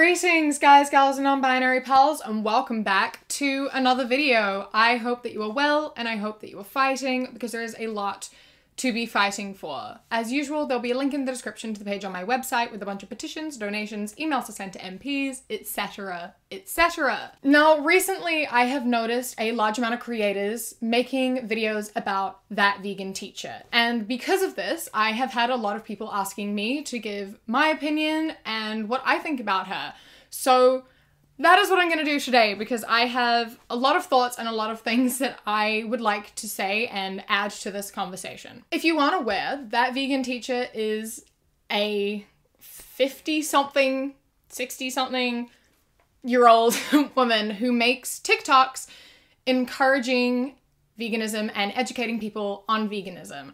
Greetings guys, gals and non-binary pals, and welcome back to another video. I hope that you are well and I hope that you are fighting, because there is a lot to be fighting for. As usual, there'll be a link in the description to the page on my website with a bunch of petitions, donations, emails to send to MPs, etc, etc. Now, recently I have noticed a large amount of creators making videos about that vegan teacher. And because of this, I have had a lot of people asking me to give my opinion and what I think about her. So that is what I'm going to do today, because I have a lot of thoughts and a lot of things that I would like to say and add to this conversation. If you aren't aware, that vegan teacher is a 50-something, 60-something year old woman who makes TikToks encouraging veganism and educating people on veganism.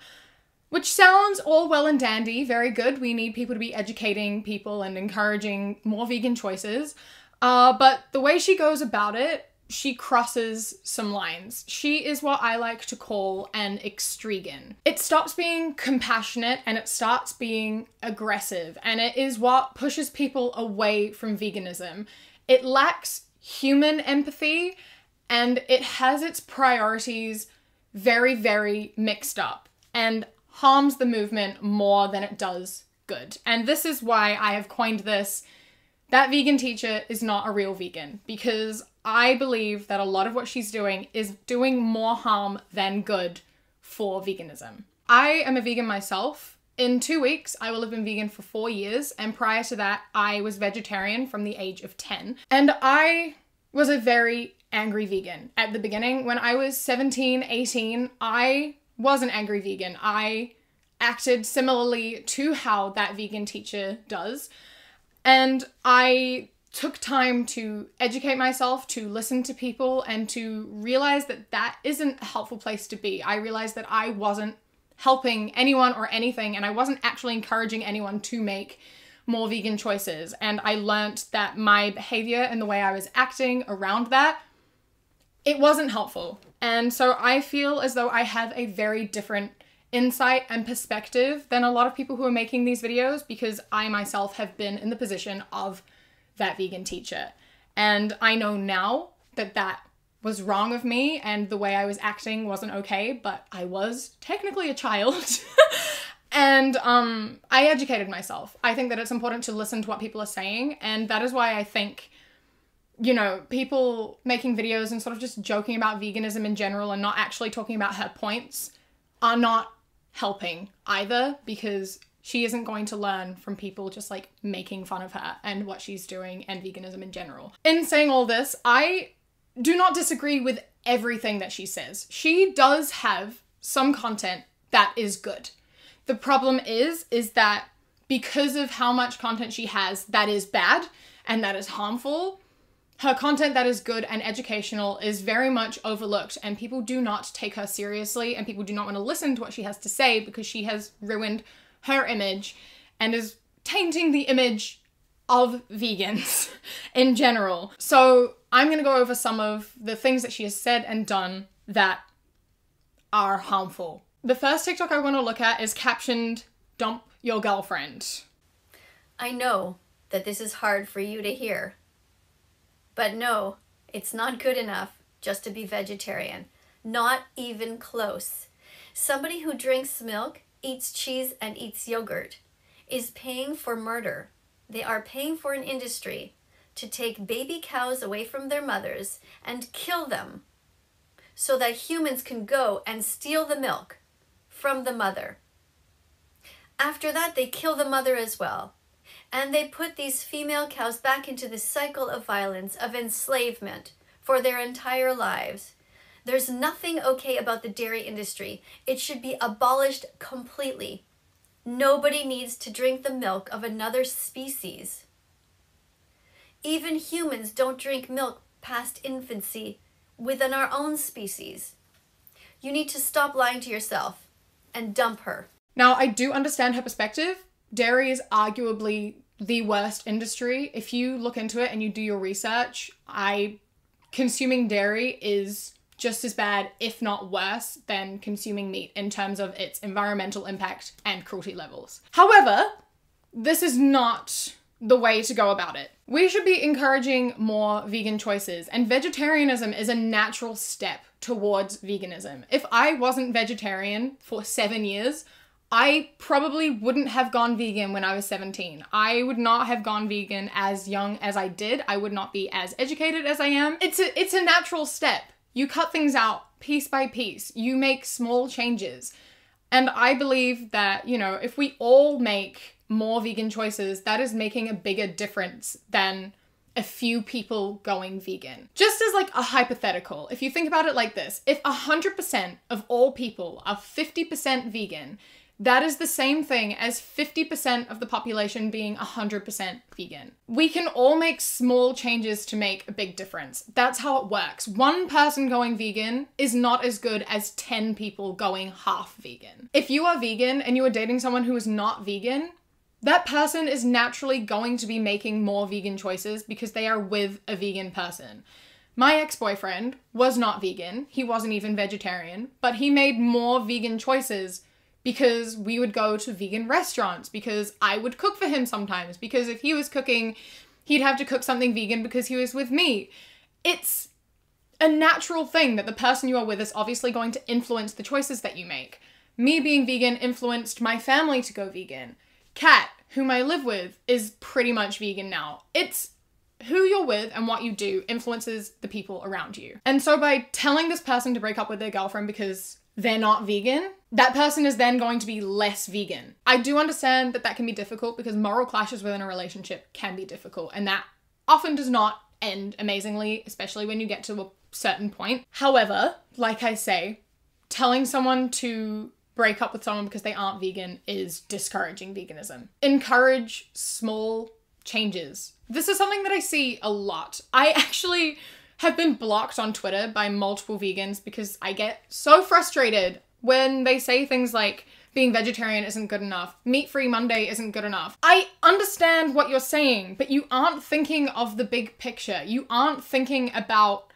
Which sounds all well and dandy, very good. We need people to be educating people and encouraging more vegan choices. But the way she goes about it, she crosses some lines. She is what I like to call an extregan. It stops being compassionate and it starts being aggressive, and it is what pushes people away from veganism. It lacks human empathy and it has its priorities very, very mixed up and harms the movement more than it does good. And this is why I have coined this, that vegan teacher is not a real vegan, because I believe that a lot of what she's doing is doing more harm than good for veganism. I am a vegan myself. In 2 weeks, I will have been vegan for 4 years, and prior to that, I was vegetarian from the age of 10. And I was a very angry vegan. At the beginning, when I was 17, 18, I was an angry vegan. I acted similarly to how that vegan teacher does. And I took time to educate myself, to listen to people, and to realize that that isn't a helpful place to be. I realized that I wasn't helping anyone or anything, and I wasn't actually encouraging anyone to make more vegan choices. And I learned that my behavior and the way I was acting around that, it wasn't helpful. And so I feel as though I have a very different insight and perspective than a lot of people who are making these videos, because I myself have been in the position of that vegan teacher. And I know now that that was wrong of me and the way I was acting wasn't okay, but I was technically a child. And I educated myself. I think that it's important to listen to what people are saying, and that is why I think, you know, people making videos and sort of just joking about veganism in general and not actually talking about her points are not helping either, because she isn't going to learn from people just like making fun of her and what she's doing and veganism in general. In saying all this, I do not disagree with everything that she says. She does have some content that is good. The problem is that because of how much content she has that is bad and that is harmful, her content that is good and educational is very much overlooked, and people do not take her seriously, and people do not want to listen to what she has to say because she has ruined her image and is tainting the image of vegans in general. So I'm going to go over some of the things that she has said and done that are harmful. The first TikTok I want to look at is captioned, "Dump your girlfriend." I know that this is hard for you to hear. But no, it's not good enough just to be vegetarian. Not even close. Somebody who drinks milk, eats cheese, and eats yogurt is paying for murder. They are paying for an industry to take baby cows away from their mothers and kill them so that humans can go and steal the milk from the mother. After that, they kill the mother as well. And they put these female cows back into this cycle of violence, of enslavement for their entire lives. There's nothing okay about the dairy industry. It should be abolished completely. Nobody needs to drink the milk of another species. Even humans don't drink milk past infancy within our own species. You need to stop lying to yourself and dump her. Now, I do understand her perspective. Dairy is arguably the worst industry. If you look into it and you do your research, consuming dairy is just as bad, if not worse, than consuming meat in terms of its environmental impact and cruelty levels. However, this is not the way to go about it. We should be encouraging more vegan choices, and vegetarianism is a natural step towards veganism. If I wasn't vegetarian for 7 years, I probably wouldn't have gone vegan when I was 17. I would not have gone vegan as young as I did. I would not be as educated as I am. It's a natural step. You cut things out piece by piece. You make small changes. And I believe that, you know, if we all make more vegan choices, that is making a bigger difference than a few people going vegan. Just as like a hypothetical, if you think about it like this, if 100% of all people are 50% vegan, that is the same thing as 50% of the population being 100% vegan. We can all make small changes to make a big difference. That's how it works. One person going vegan is not as good as 10 people going half vegan. If you are vegan and you are dating someone who is not vegan, that person is naturally going to be making more vegan choices because they are with a vegan person. My ex-boyfriend was not vegan. He wasn't even vegetarian, but he made more vegan choices because we would go to vegan restaurants, because I would cook for him sometimes, because if he was cooking, he'd have to cook something vegan because he was with me. It's a natural thing that the person you are with is obviously going to influence the choices that you make. Me being vegan influenced my family to go vegan. Kat, whom I live with, is pretty much vegan now. It's who you're with and what you do influences the people around you. And so by telling this person to break up with their girlfriend because they're not vegan, that person is then going to be less vegan. I do understand that that can be difficult because moral clashes within a relationship can be difficult, and that often does not end amazingly, especially when you get to a certain point. However, like I say, telling someone to break up with someone because they aren't vegan is discouraging veganism. Encourage small changes. This is something that I see a lot. I actually have been blocked on Twitter by multiple vegans because I get so frustrated when they say things like being vegetarian isn't good enough, meat-free Monday isn't good enough. I understand what you're saying, but you aren't thinking of the big picture. You aren't thinking about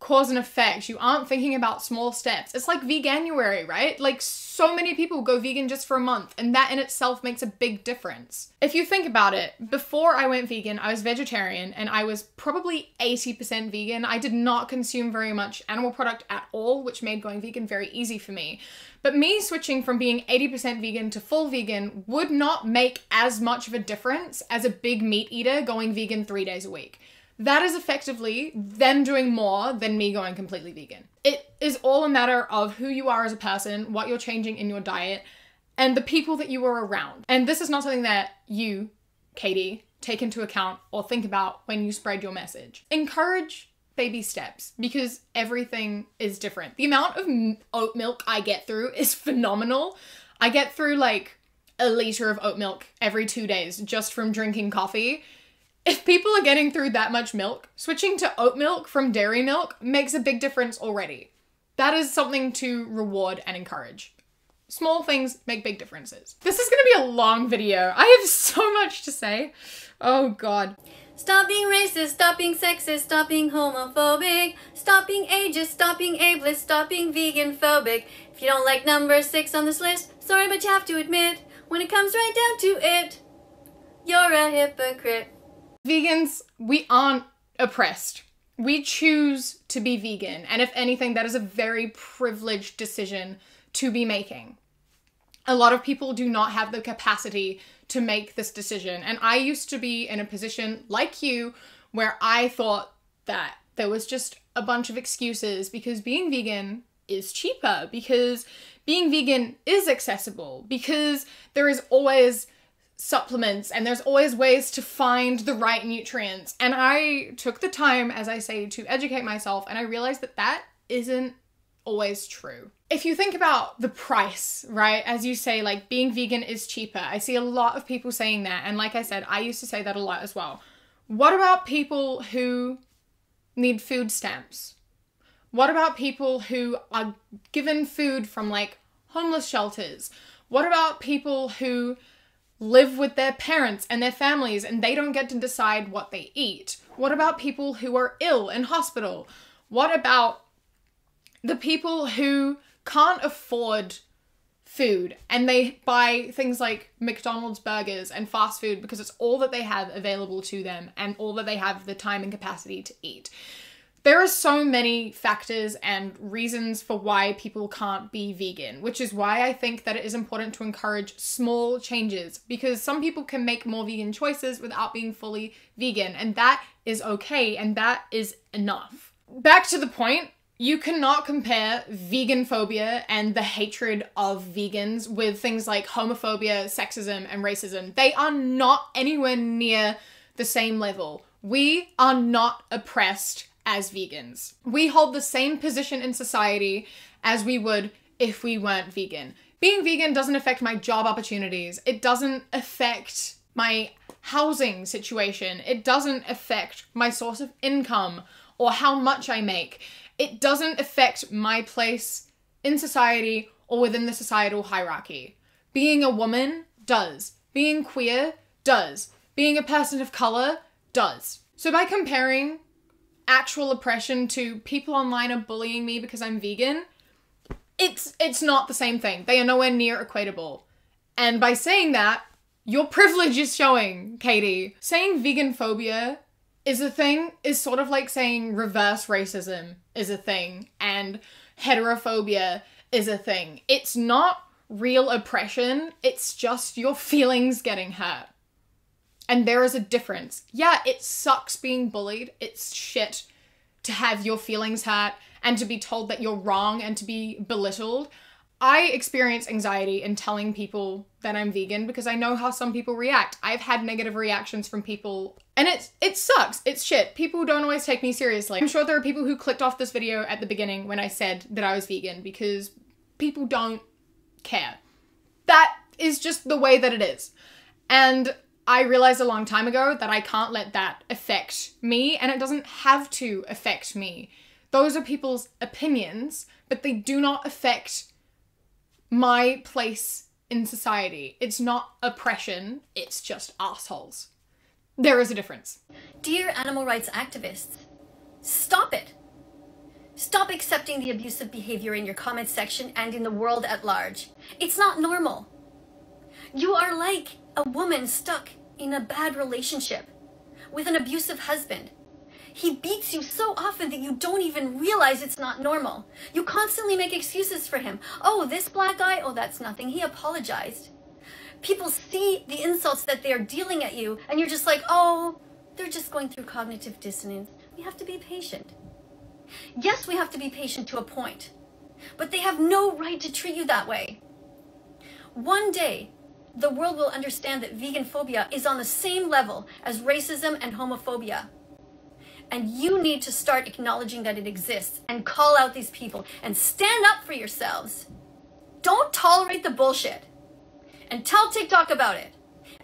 cause and effect. You aren't thinking about small steps. It's like Veganuary, right? Like, so many people go vegan just for a month, and that in itself makes a big difference. If you think about it, before I went vegan, I was vegetarian, and I was probably 80% vegan. I did not consume very much animal product at all, which made going vegan very easy for me. But me switching from being 80% vegan to full vegan would not make as much of a difference as a big meat eater going vegan 3 days a week. That is effectively them doing more than me going completely vegan. It is all a matter of who you are as a person, what you're changing in your diet, and the people that you are around. And this is not something that you, Katie, take into account or think about when you spread your message. Encourage baby steps because everything is different. The amount of oat milk I get through is phenomenal. I get through like a liter of oat milk every 2 days just from drinking coffee. If people are getting through that much milk, switching to oat milk from dairy milk makes a big difference already. That is something to reward and encourage. Small things make big differences. This is gonna be a long video. I have so much to say. Oh God. Stop being racist, stop being sexist, stop being homophobic, stop being ageist, stop being ableist, stop being vegan phobic. If you don't like number 6 on this list, sorry but you have to admit, when it comes right down to it, you're a hypocrite. Vegans, we aren't oppressed. We choose to be vegan. And if anything, that is a very privileged decision to be making. A lot of people do not have the capacity to make this decision. And I used to be in a position like you where I thought that there was just a bunch of excuses because being vegan is cheaper, because being vegan is accessible, because there is always supplements and there's always ways to find the right nutrients. And I took the time, as I say, to educate myself, and I realized that that isn't always true. If you think about the price, right, as you say, like being vegan is cheaper. I see a lot of people saying that, and like I said, I used to say that a lot as well. What about people who need food stamps? What about people who are given food from like homeless shelters? What about people who live with their parents and their families and they don't get to decide what they eat? What about people who are ill in hospital? What about the people who can't afford food and they buy things like McDonald's burgers and fast food because it's all that they have available to them and all that they have the time and capacity to eat. There are so many factors and reasons for why people can't be vegan, which is why I think that it is important to encourage small changes, because some people can make more vegan choices without being fully vegan, and that is okay, and that is enough. Back to the point, you cannot compare vegan phobia and the hatred of vegans with things like homophobia, sexism, and racism. They are not anywhere near the same level. We are not oppressed as vegans. We hold the same position in society as we would if we weren't vegan. Being vegan doesn't affect my job opportunities. It doesn't affect my housing situation. It doesn't affect my source of income or how much I make. It doesn't affect my place in society or within the societal hierarchy. Being a woman does. Being queer does. Being a person of color does. So by comparing actual oppression to people online are bullying me because I'm vegan, it's not the same thing. They are nowhere near equatable. And by saying that, your privilege is showing, Katie. Saying vegan phobia is a thing is sort of like saying reverse racism is a thing and heterophobia is a thing. It's not real oppression, it's just your feelings getting hurt. And there is a difference. Yeah, it sucks being bullied. It's shit to have your feelings hurt and to be told that you're wrong and to be belittled. I experience anxiety in telling people that I'm vegan because I know how some people react. I've had negative reactions from people and it sucks. It's shit. People don't always take me seriously. I'm sure there are people who clicked off this video at the beginning when I said that I was vegan because people don't care. That is just the way that it is. And I realized a long time ago that I can't let that affect me, and it doesn't have to affect me. Those are people's opinions, but they do not affect my place in society. It's not oppression, it's just assholes. There is a difference. Dear animal rights activists, stop it. Stop accepting the abusive behavior in your comment section and in the world at large. It's not normal. You are like a woman stuck in a bad relationship with an abusive husband. He beats you so often that you don't even realize it's not normal. You constantly make excuses for him. Oh, this black guy? Oh, that's nothing. He apologized. People see the insults that they are dealing at you, and you're just like, oh, they're just going through cognitive dissonance. We have to be patient. Yes, we have to be patient to a point, but they have no right to treat you that way. One day, the world will understand that vegan phobia is on the same level as racism and homophobia. And you need to start acknowledging that it exists and call out these people and stand up for yourselves. Don't tolerate the bullshit. And tell TikTok about it.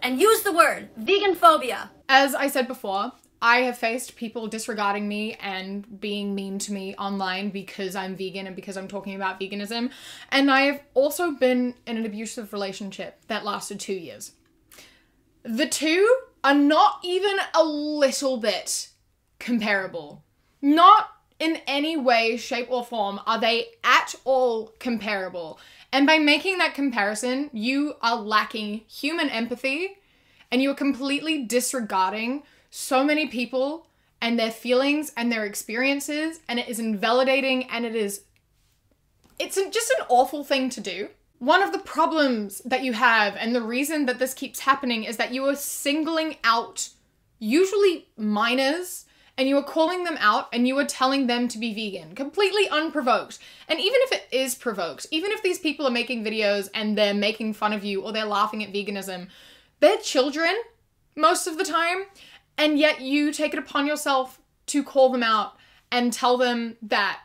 And use the word vegan phobia. As I said before, I have faced people disregarding me and being mean to me online because I'm vegan and because I'm talking about veganism. And I have also been in an abusive relationship that lasted 2 years. The two are not even a little bit comparable. Not in any way, shape, or form are they at all comparable. And by making that comparison, you are lacking human empathy and you are completely disregarding so many people and their feelings and their experiences, and it is invalidating and it's just an awful thing to do. One of the problems that you have and the reason that this keeps happening is that you are singling out usually minors and you are calling them out and you are telling them to be vegan, completely unprovoked. And even if it is provoked, even if these people are making videos and they're making fun of you or they're laughing at veganism, they're children most of the time, and yet you take it upon yourself to call them out and tell them that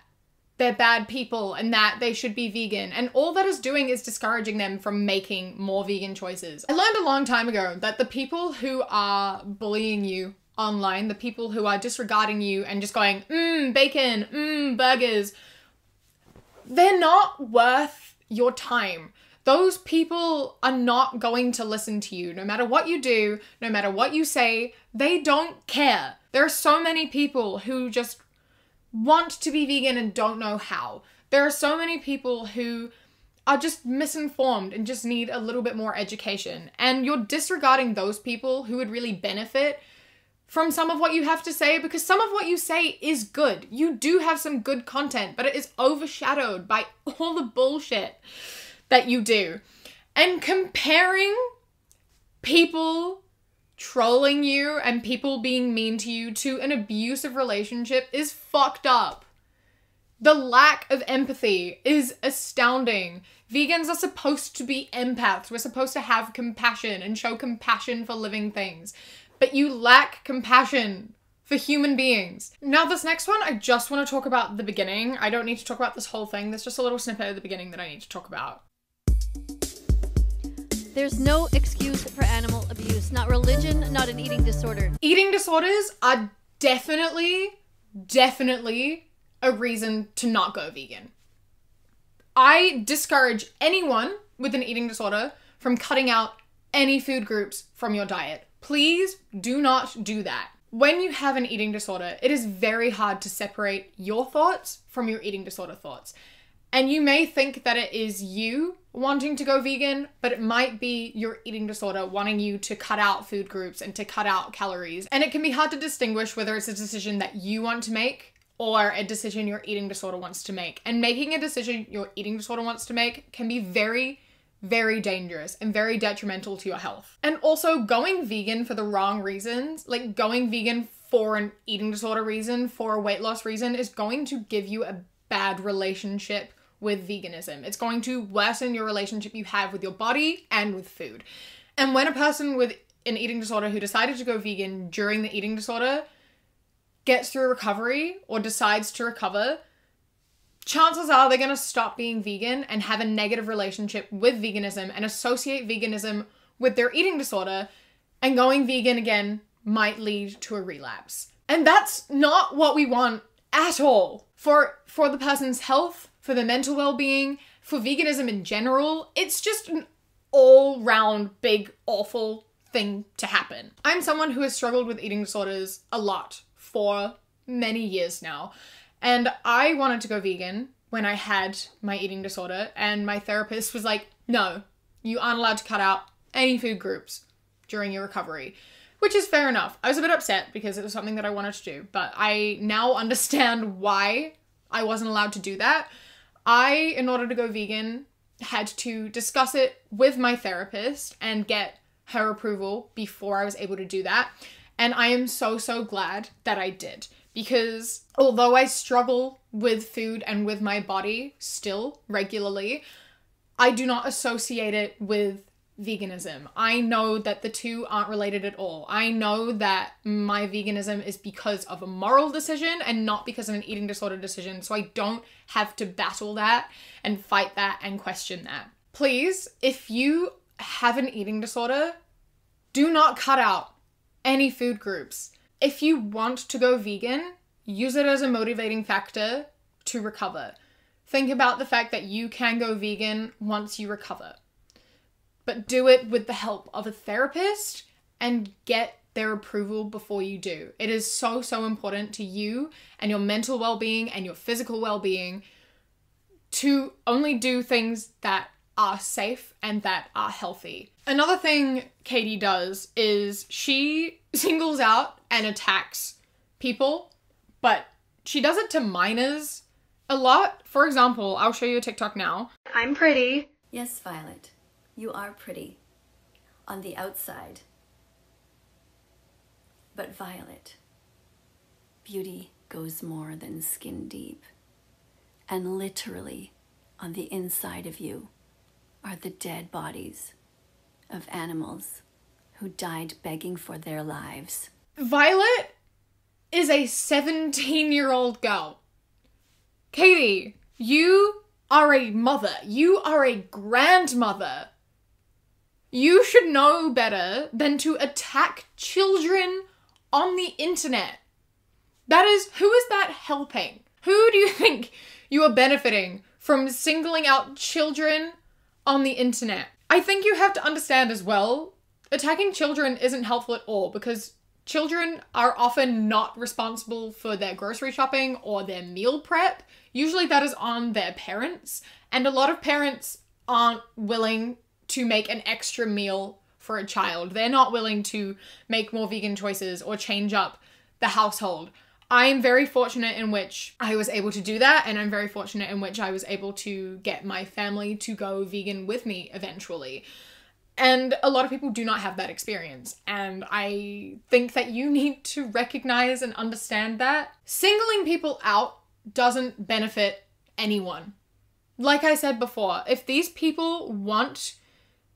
they're bad people and that they should be vegan. And all that is doing is discouraging them from making more vegan choices. I learned a long time ago that the people who are bullying you online, the people who are disregarding you and just going, bacon, burgers, they're not worth your time. Those people are not going to listen to you. No matter what you do, no matter what you say, they don't care. There are so many people who just want to be vegan and don't know how. There are so many people who are just misinformed and just need a little bit more education. And you're disregarding those people who would really benefit from some of what you have to say, because some of what you say is good. You do have some good content, but it is overshadowed by all the bullshit that you do. And comparing people trolling you and people being mean to you to an abusive relationship is fucked up. The lack of empathy is astounding. Vegans are supposed to be empaths. We're supposed to have compassion and show compassion for living things. But you lack compassion for human beings. Now this next one, I just want to talk about the beginning. I don't need to talk about this whole thing. There's just a little snippet at the beginning that I need to talk about. There's no excuse for animal abuse. Not religion, not an eating disorder. Eating disorders are definitely a reason to not go vegan. I discourage anyone with an eating disorder from cutting out any food groups from your diet. Please do not do that. When you have an eating disorder, it is very hard to separate your thoughts from your eating disorder thoughts. And you may think that it is you wanting to go vegan, but it might be your eating disorder wanting you to cut out food groups and to cut out calories. And it can be hard to distinguish whether it's a decision that you want to make or a decision your eating disorder wants to make. And making a decision your eating disorder wants to make can be very, very dangerous and very detrimental to your health. And also going vegan for the wrong reasons, like going vegan for an eating disorder reason, for a weight loss reason, is going to give you a bad relationship with veganism. It's going to worsen your relationship you have with your body and with food. And when a person with an eating disorder who decided to go vegan during the eating disorder gets through recovery or decides to recover, chances are they're going to stop being vegan and have a negative relationship with veganism and associate veganism with their eating disorder, and going vegan again might lead to a relapse. And that's not what we want at all. For the person's health, for their mental well-being, for veganism in general, it's just an all-round big, awful thing to happen. I'm someone who has struggled with eating disorders a lot for many years now. And I wanted to go vegan when I had my eating disorder, and my therapist was like, no, you aren't allowed to cut out any food groups during your recovery, which is fair enough. I was a bit upset because it was something that I wanted to do, but I now understand why I wasn't allowed to do that. I, in order to go vegan, had to discuss it with my therapist and get her approval before I was able to do that. And I am so, so glad that I did, because although I struggle with food and with my body still regularly, I do not associate it with veganism. I know that the two aren't related at all. I know that my veganism is because of a moral decision and not because of an eating disorder decision, so I don't have to battle that and fight that and question that. Please, if you have an eating disorder, do not cut out any food groups. If you want to go vegan, use it as a motivating factor to recover. Think about the fact that you can go vegan once you recover. But do it with the help of a therapist and get their approval before you do. It is so, so important to you and your mental well-being and your physical well-being to only do things that are safe and that are healthy. Another thing Katie does is she singles out and attacks people, but she does it to minors a lot. For example, I'll show you a TikTok now. I'm pretty. Yes, Violet, you are pretty on the outside. But Violet, beauty goes more than skin deep. And literally on the inside of you are the dead bodies of animals who died begging for their lives. Violet is a 17-year-old girl. Katie, you are a mother. You are a grandmother. You should know better than to attack children on the internet. Who is that helping? Who do you think you are benefiting from singling out children on the internet? I think you have to understand as well, attacking children isn't helpful at all, because children are often not responsible for their grocery shopping or their meal prep. Usually that is on their parents, and a lot of parents aren't willing to make an extra meal for a child. They're not willing to make more vegan choices or change up the household. I'm very fortunate in which I was able to do that, and I'm very fortunate in which I was able to get my family to go vegan with me eventually. And a lot of people do not have that experience, and I think that you need to recognize and understand that. Singling people out doesn't benefit anyone. Like I said before, if these people want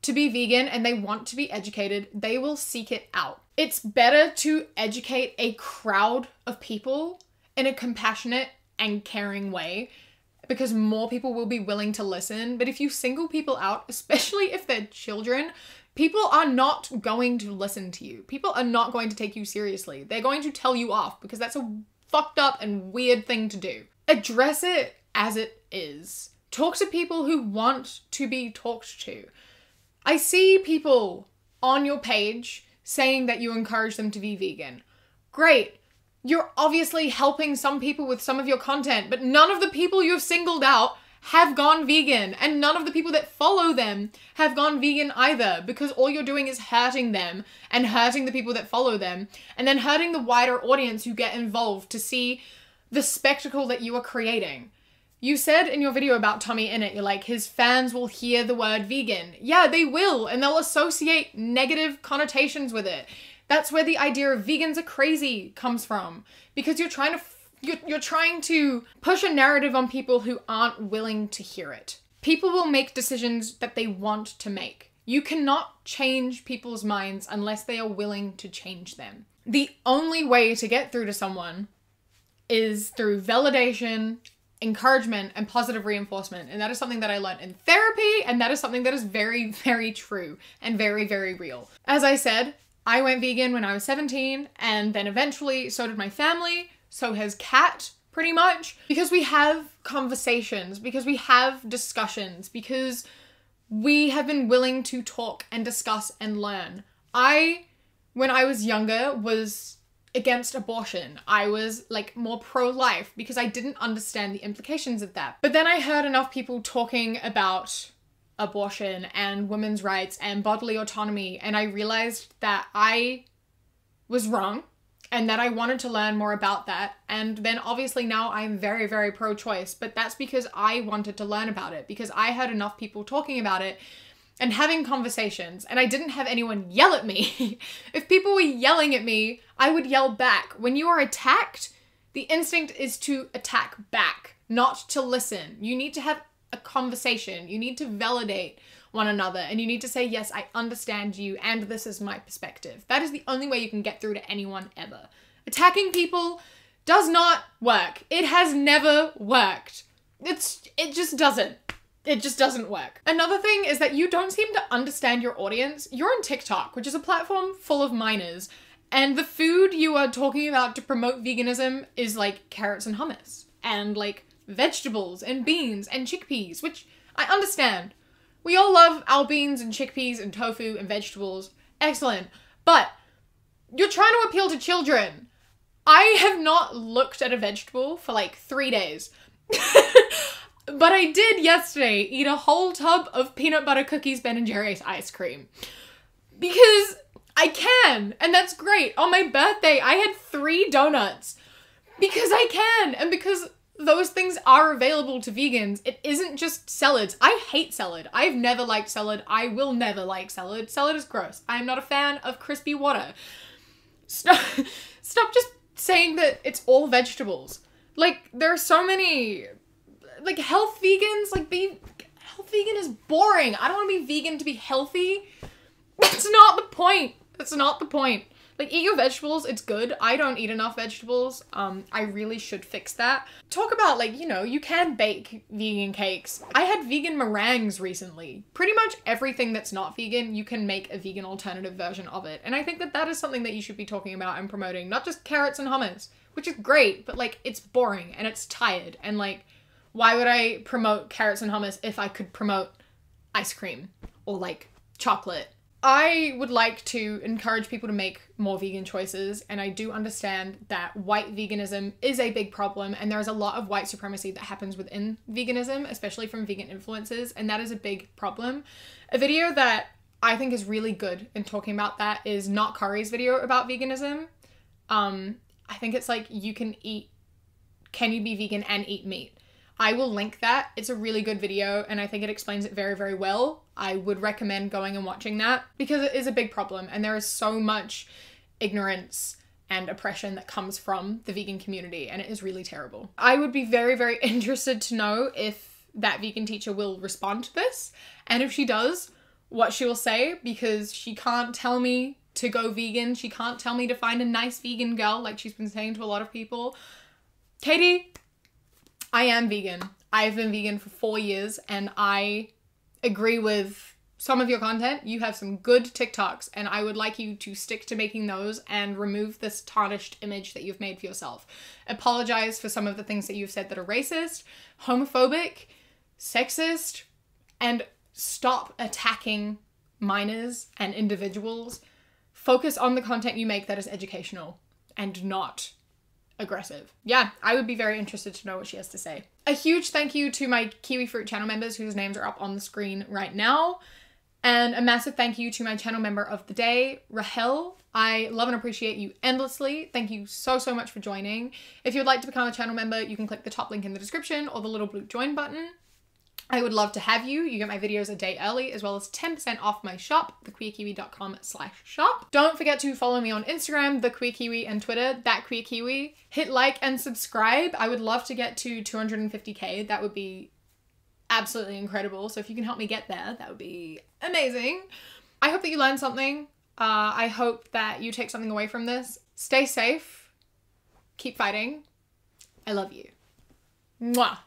to be vegan and they want to be educated, they will seek it out. It's better to educate a crowd of people in a compassionate and caring way, because more people will be willing to listen. But if you single people out, especially if they're children, people are not going to listen to you. People are not going to take you seriously. They're going to tell you off because that's a fucked up and weird thing to do. Address it as it is. Talk to people who want to be talked to. I see people on your page saying that you encourage them to be vegan. Great. You're obviously helping some people with some of your content, but none of the people you've singled out have gone vegan, and none of the people that follow them have gone vegan either, because all you're doing is hurting them and hurting the people that follow them, and then hurting the wider audience who get involved to see the spectacle that you are creating. You said in your video about Tommy Innit, you're like, his fans will hear the word vegan. Yeah, they will, and they'll associate negative connotations with it. That's where the idea of vegans are crazy comes from, because you're trying to push a narrative on people who aren't willing to hear it. People will make decisions that they want to make. You cannot change people's minds unless they are willing to change them. The only way to get through to someone is through validation, encouragement, and positive reinforcement. And that is something that I learned in therapy, and that is something that is very, very true and very, very real. As I said, I went vegan when I was 17, and then eventually so did my family, so has Kat, pretty much, because we have conversations, because we have discussions, because we have been willing to talk and discuss and learn. When I was younger, was against abortion. I was like more pro-life because I didn't understand the implications of that. But then I heard enough people talking about abortion and women's rights and bodily autonomy, and I realized that I was wrong and that I wanted to learn more about that. And then obviously now I'm very, very pro-choice, but that's because I wanted to learn about it, because I heard enough people talking about it and having conversations, and I didn't have anyone yell at me. If people were yelling at me, I would yell back. When you are attacked, the instinct is to attack back, not to listen. You need to have a conversation. You need to validate one another, and you need to say, yes, I understand you, and this is my perspective. That is the only way you can get through to anyone ever. Attacking people does not work. It has never worked. It just doesn't. It just doesn't work. Another thing is that you don't seem to understand your audience. You're on TikTok, which is a platform full of minors, and the food you are talking about to promote veganism is like carrots and hummus, and like vegetables and beans and chickpeas, which I understand. We all love our beans and chickpeas and tofu and vegetables. Excellent. But you're trying to appeal to children. I have not looked at a vegetable for like 3 days. But I did yesterday eat a whole tub of peanut butter cookies, Ben & Jerry's ice cream. Because I can, and that's great. On my birthday, I had 3 donuts. Because I can, and because those things are available to vegans. It isn't just salads. I hate salad. I've never liked salad. I will never like salad. Salad is gross. I'm not a fan of crispy water. Stop just saying that it's all vegetables. Like, there are so many, like, health vegans, like, health vegan is boring. I don't want to be vegan to be healthy. That's not the point. That's not the point. Like, eat your vegetables, it's good. I don't eat enough vegetables. I really should fix that. Talk about, like, you know, you can bake vegan cakes. I had vegan meringues recently. Pretty much everything that's not vegan, you can make a vegan alternative version of it. And I think that that is something that you should be talking about and promoting. Not just carrots and hummus, which is great, but, like, it's boring and it's tired. And, like, why would I promote carrots and hummus if I could promote ice cream or, like, chocolate I would like to encourage people to make more vegan choices, and I do understand that white veganism is a big problem, and there's a lot of white supremacy that happens within veganism, especially from vegan influencers, and that is a big problem. A video that I think is really good in talking about that is Not Curry's video about veganism. I think it's like, can you be vegan and eat meat? I will link that. It's a really good video, and I think it explains it very, very well. I would recommend going and watching that because it is a big problem, and there is so much ignorance and oppression that comes from the vegan community, and it is really terrible. I would be very, very interested to know if that vegan teacher will respond to this, and if she does, what she will say, because she can't tell me to go vegan. She can't tell me to find a nice vegan girl like she's been saying to a lot of people. Katie, I am vegan. I've been vegan for 4 years, and I agree with some of your content. You have some good TikToks, and I would like you to stick to making those and remove this tarnished image that you've made for yourself. Apologize for some of the things that you've said that are racist, homophobic, sexist, and stop attacking minors and individuals. Focus on the content you make that is educational and not aggressive. Yeah, I would be very interested to know what she has to say. A huge thank you to my Kiwi Fruit channel members whose names are up on the screen right now. And a massive thank you to my channel member of the day, Rahel. I love and appreciate you endlessly. Thank you so, so much for joining. If you'd like to become a channel member, you can click the top link in the description or the little blue join button. I would love to have you. You get my videos a day early, as well as 10% off my shop, thequeerkiwi.com/shop. Don't forget to follow me on Instagram, thequeerkiwi, and Twitter, thatqueerkiwi. Hit like and subscribe. I would love to get to 250k. That would be absolutely incredible. So if you can help me get there, that would be amazing. I hope that you learned something. I hope that you take something away from this. Stay safe. Keep fighting. I love you. Mwah.